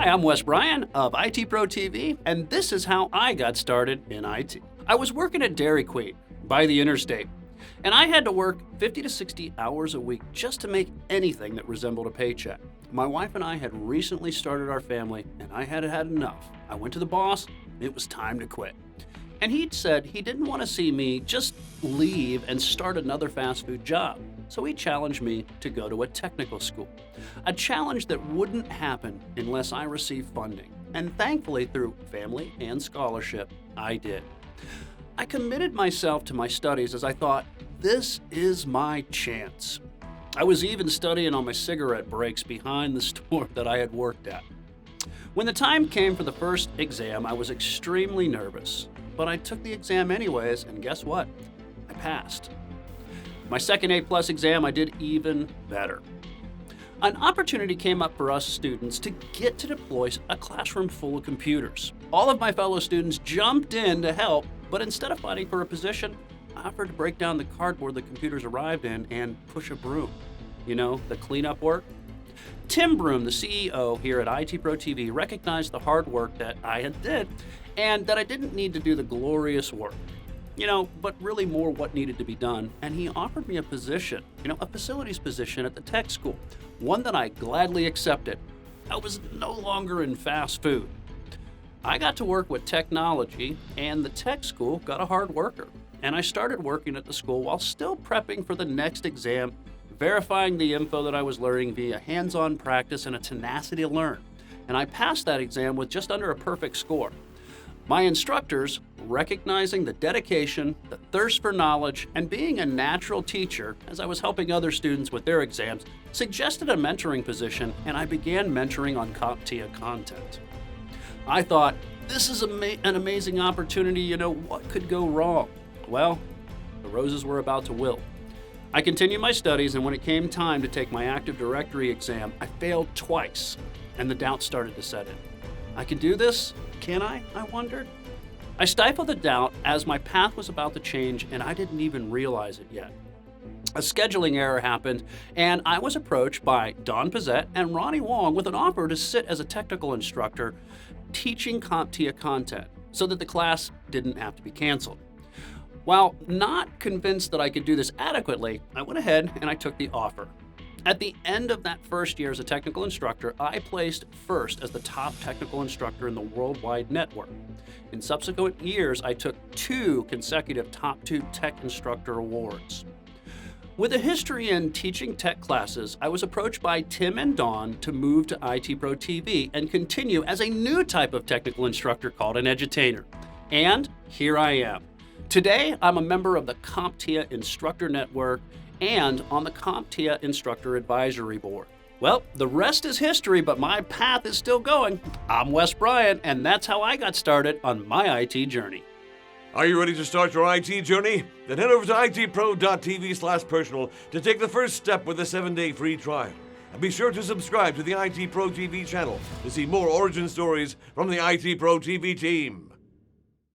Hi, I'm Wes Bryan of ITProTV, and this is how I got started in IT. I was working at Dairy Queen by the interstate, and I had to work 50 to 60 hours a week just to make anything that resembled a paycheck. My wife and I had recently started our family, and I had had enough. I went to the boss. It was time to quit. And he'd said he didn't want to see me just leave and start another fast food job. So he challenged me to go to a technical school, a challenge that wouldn't happen unless I received funding. And thankfully, through family and scholarship, I did. I committed myself to my studies as I thought, this is my chance. I was even studying on my cigarette breaks behind the store that I had worked at. When the time came for the first exam, I was extremely nervous. But I took the exam anyways, and guess what? I passed. My second A+ exam, I did even better. An opportunity came up for us students to get to deploy a classroom full of computers. All of my fellow students jumped in to help, but instead of fighting for a position, I offered to break down the cardboard the computers arrived in and push a broom. You know, the cleanup work? Tim Broom, the CEO here at ITProTV, recognized the hard work that I had did and that I didn't need to do the glorious work, but really more what needed to be done. And he offered me a position, a facilities position at the tech school, one that I gladly accepted. I was no longer in fast food. I got to work with technology, and the tech school got a hard worker. And I started working at the school while still prepping for the next exam, verifying the info that I was learning via hands-on practice and a tenacity to learn. And I passed that exam with just under a perfect score. My instructors, recognizing the dedication, the thirst for knowledge, and being a natural teacher as I was helping other students with their exams, suggested a mentoring position, and I began mentoring on CompTIA content. I thought, this is an amazing opportunity, what could go wrong? Well, the roses were about to wilt. I continued my studies, and when it came time to take my Active Directory exam, I failed twice, and the doubt started to set in. I can do this? Can I wondered. I stifled the doubt as my path was about to change, and I didn't even realize it yet. A scheduling error happened, and I was approached by Don Pizzette and Ronnie Wong with an offer to sit as a technical instructor teaching CompTIA content so that the class didn't have to be canceled. While not convinced that I could do this adequately, I went ahead and I took the offer. At the end of that first year as a technical instructor, I placed first as the top technical instructor in the worldwide network. In subsequent years, I took 2 consecutive Top 2 Tech Instructor awards. With a history in teaching tech classes, I was approached by Tim and Dawn to move to ITProTV and continue as a new type of technical instructor called an Edutainer. And here I am. Today, I'm a member of the CompTIA Instructor Network and on the CompTIA Instructor Advisory Board. Well, the rest is history, but my path is still going. I'm Wes Bryan, and that's how I got started on my IT journey. Are you ready to start your IT journey? Then head over to itpro.tv/personal to take the first step with a 7-day free trial. And be sure to subscribe to the ITProTV channel to see more origin stories from the ITProTV team.